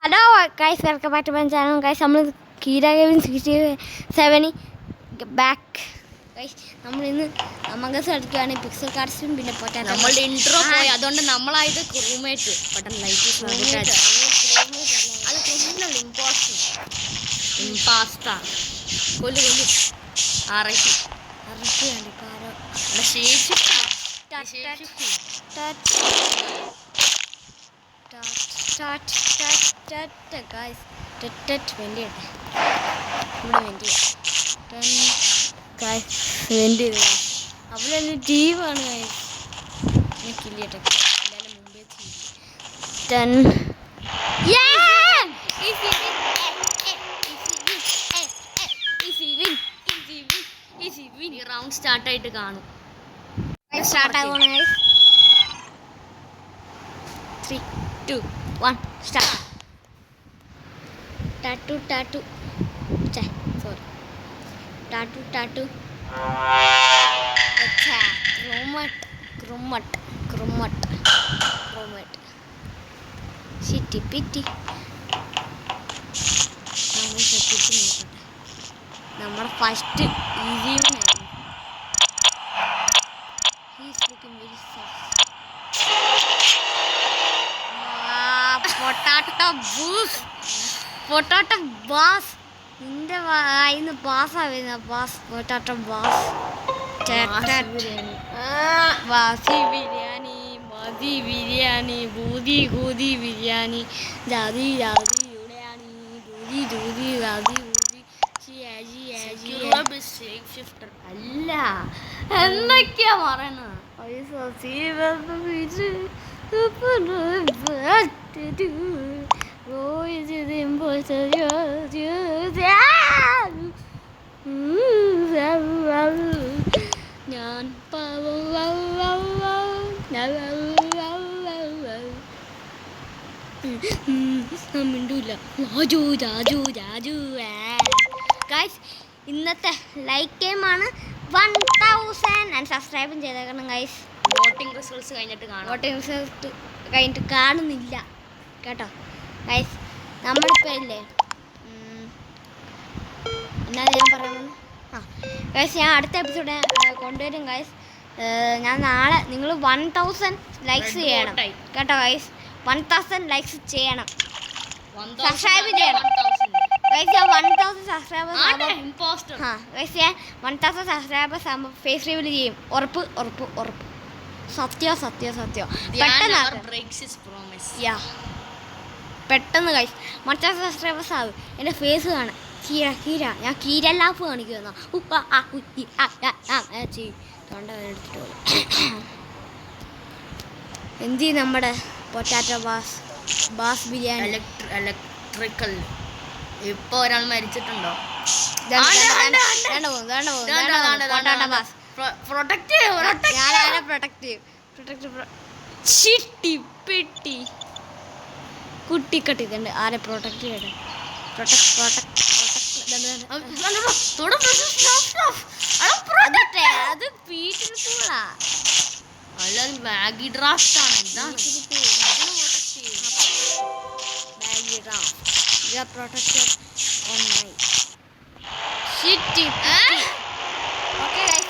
Hello guys, welcome back to my channel. Guys, നമ്മൾ കീര gaming 67 back. Guys, നമ്മൾ ഇന്ന് മംഗസ് കളിക്കുകയാണ്. പിക്സൽ കാർഡ്സും പിന്നെ പൊട്ടാറ്റോ. നമ്മളുടെ ഇൻട്രോ പോയി, അതുകൊണ്ട് നമ്മളായിട്ട് ക്രൂമേറ്റ് ബട്ടൺ ലൈറ്റ് അത് ക്രിമിനൽ ഇംപാസ്റ്റർ കൊല്ലു അവളൊരു ടീമാണ്. കില്ലിട്ടെ മുമ്പേ റൗണ്ട് സ്റ്റാർട്ടായിട്ട് കാണും. സ്റ്റാർട്ട് ആകുവാണ്. 3, 2, 1 സ്റ്റാർട്ട്. ടാറ്റു ടാറ്റു സോറി ടാറ്റു ടാറ്റു ക്രോമട്ട് സിറ്റി പിറ്റി. നമ്മൾ ശ്രദ്ധിച്ച് നോക്കട്ടെ. നമ്മുടെ ഫസ്റ്റ് ഈസിയായിരുന്നു. Potato bass. നിന്റെ ഇന്ന് ബാസാ വരുന്ന ബാസ്. പൊട്ടാറ്റോ ബാസ്. ബാസി ബിരിയാണി, മതി ബിരിയാണി, ബൂതി കൂതി ബിരിയാണി, ജാതി ജാതി ബിരിയാണി, ദൂതി ദൂതി ജാതി ഊതി അല്ല, എന്തൊക്കെയാ പറയണത്? ഞാൻ മിണ്ടൂല. ഗൈസ്, ഇന്നത്തെ ലൈക്ക് ഗെയിമാണ്. 1000 സബ്സ്ക്രൈബും ചെയ്തേക്കണം ഗൈസ്. വോട്ടിംഗ് റിസൾട്ട്സ് കഴിഞ്ഞിട്ട് കാണാം. വോട്ടിംഗ് റിസൾട്ട് കഴിഞ്ഞിട്ട് കാണുന്നില്ല കേട്ടോ ഗൈസ്. നമ്മളിപ്പോൾ ഇല്ലേ എന്നാ ഞാൻ പറയുന്നത്. ഗൈസ്, ഞാൻ അടുത്ത എപ്പിസോഡ് കൊണ്ടുവരും ഗൈസ്. ഞാൻ നാളെ നിങ്ങൾ 1000 ലൈക്സ് ചെയ്യണം കേട്ടോ ഗൈസ്. 1000 ലൈക്സ് ചെയ്യണം, സബ്സ്ക്രൈബ് ചെയ്യണം ഗൈസ്. ഞാൻ 1000 സബ്സ്ക്രൈബേഴ്സ് ഗൈസ്, ഞാൻ 1000 സബ്സ്ക്രൈബേഴ്സ് ആകുമ്പോൾ ഫേസ് റിവീൽ ചെയ്യും. ഉറപ്പ്. സത്യം. പെട്ടെന്ന് ഗൈസ് 1000 സബ്സ്ക്രൈബേഴ്സ് ആകും. എൻ്റെ ഫേസ് കാണാം. കീര ഞാൻ കീര ലാഫ് കാണിക്കുന്ന എന്ത് നമ്മുടെ പൊട്ടാറ്റോ ബാസ് ബിരിയാണി. ഇലക്ട്രിക്കൽ ഇപ്പൊ ഒരാൾ മരിച്ചിട്ടുണ്ടോ? പൊട്ടാറ്റോ ബാസ് പ്രൊട്ടക്റ്റീവ് പെട്ടി കുട്ടിക്കട്ടിട്ടുണ്ട്. ആരെ പ്രൊട്ടക്റ്റ് ചെയ്യട്ടെ? അത് പീറ്റിരിപ്പൂളാ. ബാഗി ഡ്രാഫ്റ്റ് ആണ്. Protected on my city. Okay guys,